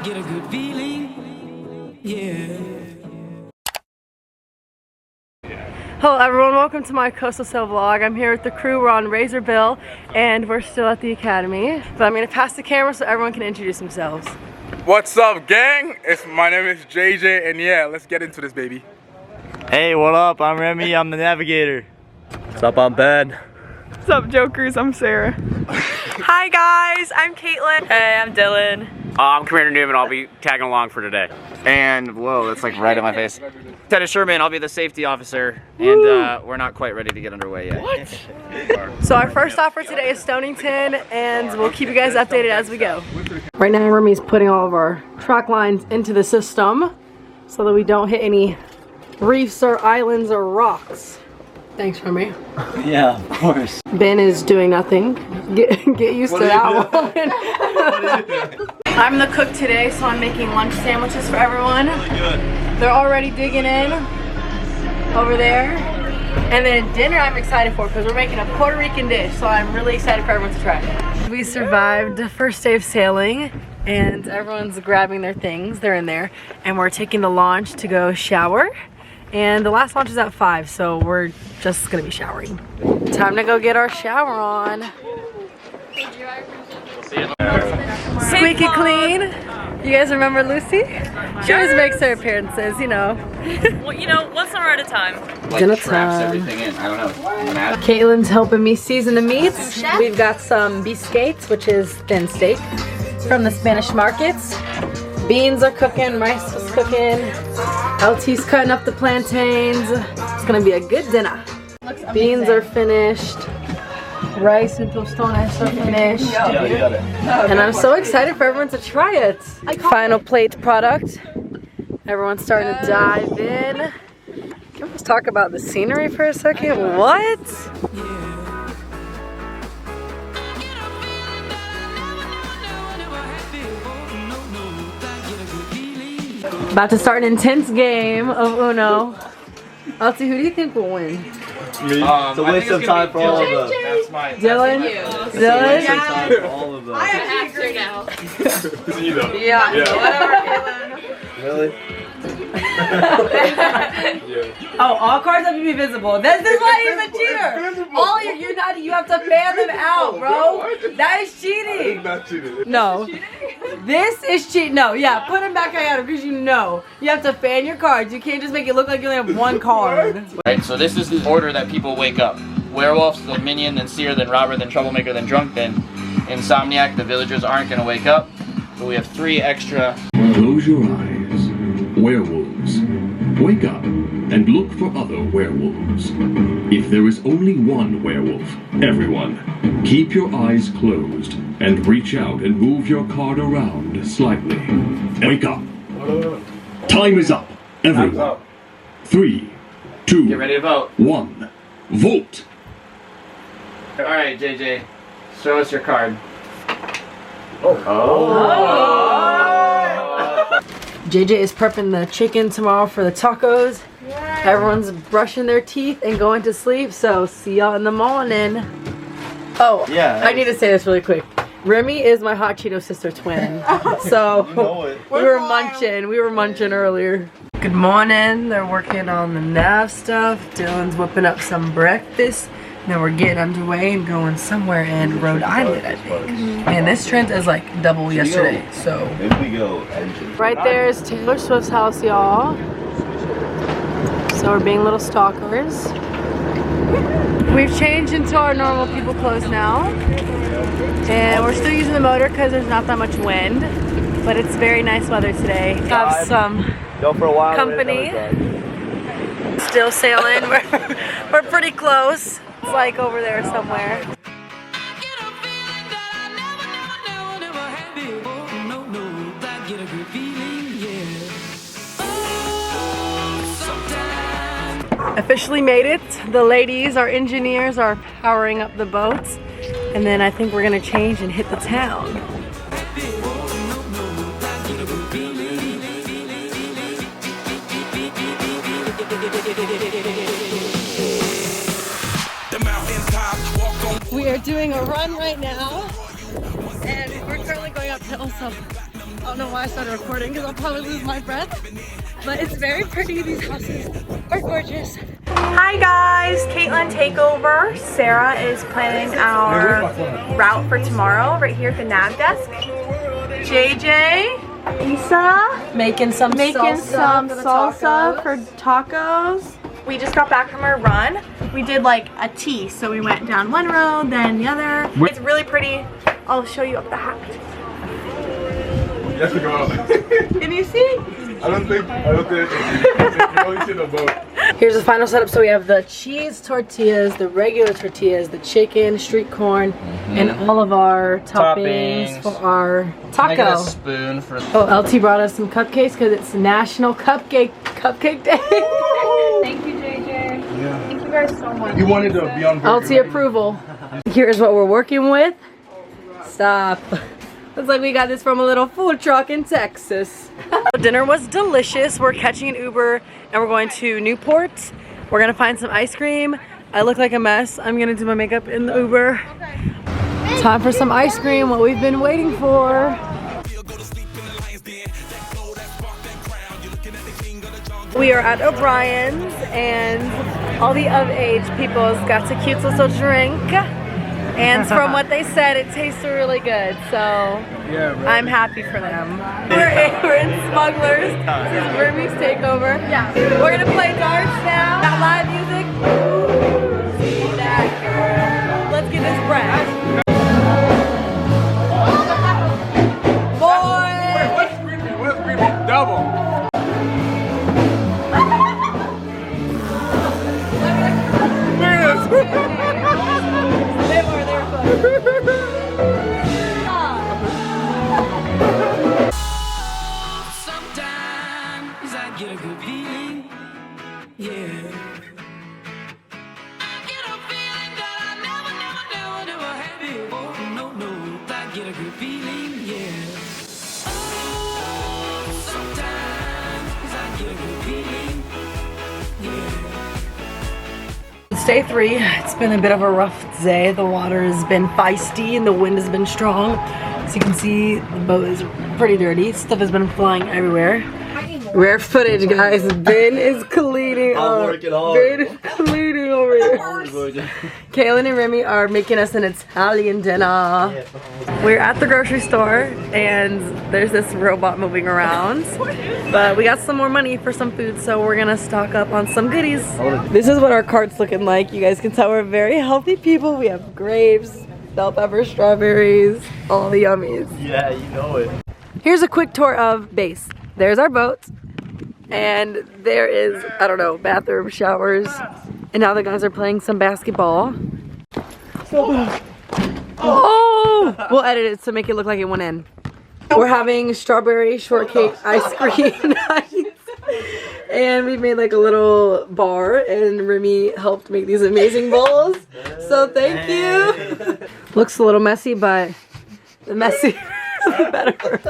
get a good feeling, yeah. Hello everyone, welcome to my Coastal Sail vlog. I'm here with the crew, we're on Razorbill, and we're still at the academy. But I'm gonna pass the camera so everyone can introduce themselves. What's up, gang? My name is JJ, and yeah, let's get into this, baby. Hey, what up? I'm Remy, I'm the navigator. What's up, I'm Ben. What's up, jokers? I'm Sarah. Hi guys, I'm Caitlin. Hey, I'm Dylan. I'm Commander Newman, I'll be tagging along for today. And, whoa, that's like right in my face. Lieutenant Sherman, I'll be the safety officer, and we're not quite ready to get underway yet. What? So our first stop for today is Stonington, and we'll keep you guys updated as we go. Right now Remy's putting all of our track lines into the system so that we don't hit any reefs or islands or rocks. Thanks, Remy. Yeah, of course. Ben is doing nothing. Get used to that one. I'm the cook today, so I'm making lunch sandwiches for everyone. They're already digging in over there. And then dinner I'm excited for because we're making a Puerto Rican dish, so I'm really excited for everyone to try it. We survived the first day of sailing and everyone's grabbing their things. They're in there. And we're taking the launch to go shower. And the last launch is at 5, so we're just gonna be showering. Time to go get our shower on. Squeaky clean. You guys remember Lucy? She always makes her appearances, you know. Well, you know, one summer at a time. Dinner time. Caitlin's helping me season the meats. We've got some biscuits, which is thin steak, from the Spanish markets. Beans are cooking, rice is cooking. LT's cutting up the plantains. It's gonna be a good dinner. Beans are finished. Rice and tostones are finished. And I'm so excited for everyone to try it. Final plate product. Everyone's starting to dive in. Can we just talk about the scenery for a second? What? About to start an intense game of Uno. LT, who do you think will win? Me. It's a waste of time for all of us. Dylan? Dylan? For all of us. I have to now. Yeah. Whatever, Caitlin. Really? Oh, all cards have to be visible. This is why he's a cheater. All you have to fan them out, bro. That is cheating. Not cheating. No. This is cheating. No, yeah, put them back at him because you know. You have to fan your cards. You can't just make it look like you only have one card. Right, so this is the order that people wake up. Werewolf, then minion, then seer, then robber, then troublemaker, then drunk, then insomniac. The villagers aren't gonna wake up, but we have 3 extra. Close your eyes. Werewolves. Wake up and look for other werewolves. If there is only one werewolf, everyone, keep your eyes closed and reach out and move your card around slightly. Wake up. Time is up, everyone. 3, 2, Get ready to vote. 1. Vote. Alright, JJ, show us your card. JJ is prepping the chicken tomorrow for the tacos. Everyone's brushing their teeth and going to sleep, so see y'all in the morning. Oh, Yeah, I need to say this really quick. Remy is my hot Cheeto sister twin. So You know it. we were munching earlier. Good morning. They're working on the nav stuff. Dylan's whipping up some breakfast. Then we're getting underway and going somewhere in Rhode Island, I think. And this trend is like double yesterday, so. If we go engine. Right there is Taylor Swift's house, y'all. So we're being little stalkers. We've changed into our normal people clothes now. And we're still using the motor because there's not that much wind. But it's very nice weather today. Have some Go for a while. company. Still sailing. We're pretty close. It's like over there somewhere. Officially made it. The ladies, our engineers, are powering up the boats. And then I think we're gonna change and hit the town. We are doing a run right now, and we're currently going uphill, so don't know why I started recording because I'll probably lose my breath. But it's very pretty. These houses are gorgeous. Hi guys, Caitlin takeover. Sarah is planning our route for tomorrow right here at the nav desk. JJ, Isa, making some salsa for tacos. We just got back from our run. We did like a T, so we went down one road, then the other. It's really pretty. I'll show you up the hat. Yes, we go. Can you see? I don't think. You only see the boat. Here's the final setup. So we have the cheese tortillas, the regular tortillas, the chicken, street corn, and all of our toppings for our taco. Can I get a spoon for? Oh, LT brought us some cupcakes because it's National Cupcake Day. Thank you, JJ. Yeah. Thank you guys so much. You wanted to be on LT approval. Here's what we're working with. Stop. Looks like we got this from a little food truck in Texas. Dinner was delicious. We're catching an Uber and we're going to Newport. We're gonna find some ice cream. I look like a mess. I'm gonna do my makeup in the Uber. Time for some ice cream, what we've been waiting for. We are at O'Brien's and all the of age people's got a cute little drink. And from what they said, it tastes really good, so yeah, I'm happy for them. We're in Smugglers. This is Remy's takeover. Yeah. We're gonna play darts now. Got live music. Ooh, see that, girl. Let's get this breath. Boy! What's screaming? Double. Look at this. Sometimes I get a good feeling, yeah. I get a feeling that I never had before. No, I get a good feeling, yeah. Oh, sometimes I get a good feeling, yeah. It's day 3. It's been a bit of a rough day. The water has been feisty and the wind has been strong. As you can see, the boat is pretty dirty. Stuff has been flying everywhere. Rare footage, guys. Ben is cleaning up. I'm working hard. Ben is cleaning over here. Kaylin and Remy are making us an Italian dinner. We're at the grocery store and there's this robot moving around. But we got some more money for some food, so we're gonna stock up on some goodies. This is what our cart's looking like. You guys can tell we're very healthy people. We have grapes, bell peppers, strawberries, all the yummies. Yeah, you know it. Here's a quick tour of base. There's our boat. And there is, I don't know, bathroom, showers. And now the guys are playing some basketball. Oh! We'll edit it to make it look like it went in. We're having strawberry shortcake ice cream nights. And we made like a little bar and Remy helped make these amazing bowls. So thank you. Looks a little messy, but the messier the better.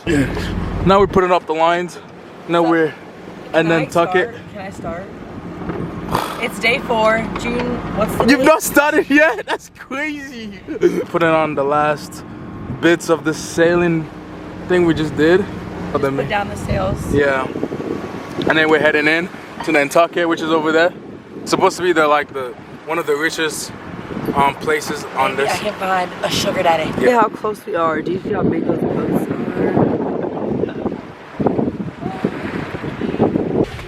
Yeah. Now we're putting up the lines. Now we're, and then tuck it. Can I start? It's day 4, June. What's the You've date? not started yet? That's crazy. Putting on the last bits of the sailing thing we just did. Put down the sails. Yeah. And then we're heading in to Nantucket, which is over there. It's supposed to be one of the richest places on this. I can find a sugar daddy. Yeah. Look at how close we are. Do you see how big those boats are?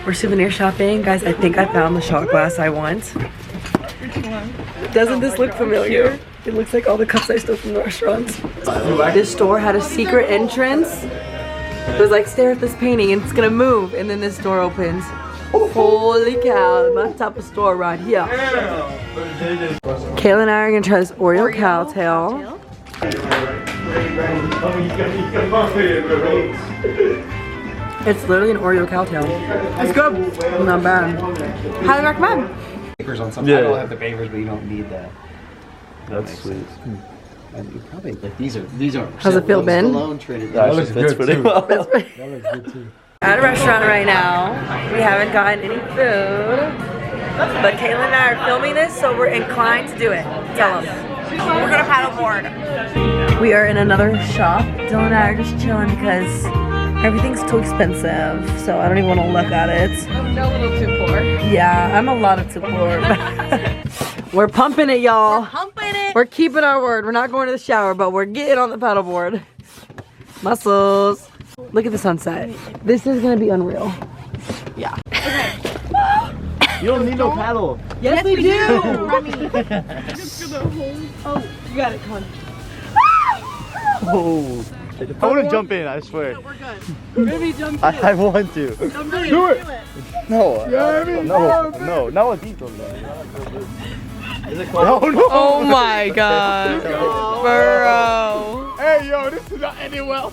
We're souvenir shopping. Guys, I think I found the shot glass I want. Which one? Doesn't this look familiar? It looks like all the cups I stole from the restaurants. This store had a secret entrance. It was like, stare at this painting and it's gonna move. And then this door opens. Holy cow, my type of store right here. Kayla and I are gonna try this Oreo Cowtail. It's literally an Oreo cow tail. It's good. Not bad. Highly recommend. Papers on something. Yeah. I don't have the papers, but you don't need that. That's sweet. And you probably like these are How's it feel, Ben? That looks fits pretty well. At a restaurant right now. We haven't gotten any food. But Caitlin and I are filming this, so we're inclined to do it. Tell them. We're gonna paddleboard. We are in another shop. Dylan and I are just chilling because everything's too expensive. So I don't even want to look at it. I'm a little too poor. Yeah, I'm a lot of too poor. We're pumping it, y'all. Pumping it. We're keeping our word. We're not going to the shower, but we're getting on the paddleboard. Muscles. Look at the sunset. This is gonna be unreal. Yeah. You don't need no paddle. Yes, we do. Oh, you got it. Come on. Oh. I want to jump in, I swear. We're good. We're gonna be jumping. I want to. Do it. No. No. Not with these ones. Is it cold? No. Oh my god. Bro. Hey, yo, this is not ending well.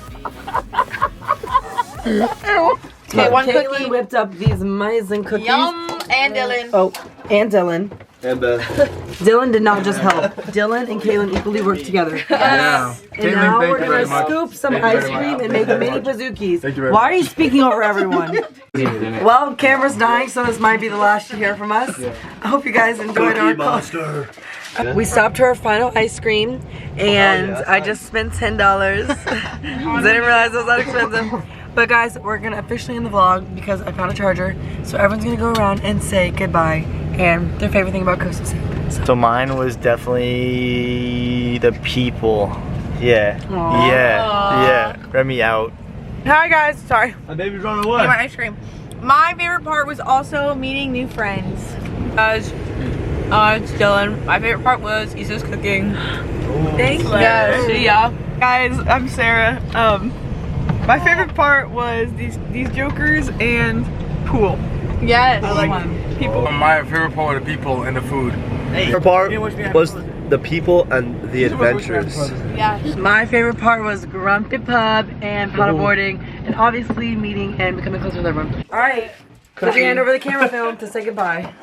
Okay, Caitlin whipped up these amazing cookies. Yum. And Dylan. Oh, and Dylan. And Dylan did not just help. Dylan and Caitlin equally worked together. Yeah. And now we're gonna scoop some ice cream and make mini bazookies. Thank you very Why are you speaking over everyone? Well, camera's dying, so this might be the last you hear from us. I hope you guys enjoyed our call. We stopped to our final ice cream, and I just spent $10. Didn't realize it was that expensive. But guys, we're gonna officially end the vlog because I found a charger. So everyone's gonna go around and say goodbye and their favorite thing about Coastal Soup. So mine was definitely the people. Yeah. Aww. Yeah. Remy out. Hi guys. Sorry. My baby's running Eat my ice cream. My favorite part was also meeting new friends. Guys, it's Dylan. My favorite part was Issa's cooking. Thank you. Yes, yeah. Guys, I'm Sarah. My favorite part was these jokers and pool. Yes. I like people. My favorite part were the people and the food. Her part was the people and the adventures. Yeah. My favorite part was Grumpy Pub and paddleboarding, and obviously meeting and becoming closer with everyone. All right, put your hand over the camera film to say goodbye.